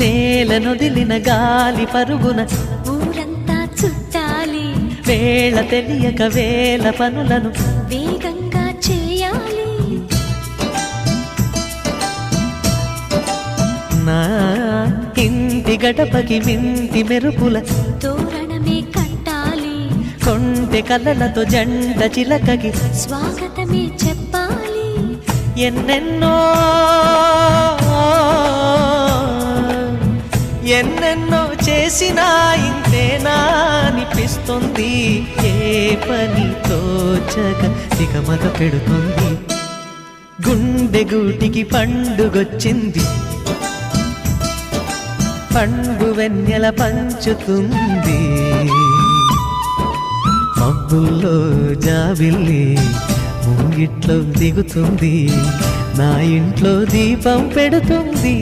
నేలనొదిలిన గాలి పరుగున ఊరంతా చుట్టాలి, వేళ తెలియక వేల పనులను వేగంగా చేయాలి. నా ఇంటి గడపకి మింటి మెరుపుల తోరణమే కట్టాలి, కొంటె కలలతో జంట చిలకకి స్వాగతమే చెప్పాలి. ఎన్నెన్నో ఎన్నెన్నో చేసినా ఇంతేనా అనిపిస్తుంది. ఏ పని తోచక దిగమగ పెడుతుంది. గుండె గూటికి పండుగొచ్చింది, పండు వెన్నెల పంచుతుంది. మబ్బుల్లో జాబిల్లి ముంగిట్లో దిగుతుంది, నా ఇంట్లో దీపం పెడుతుంది.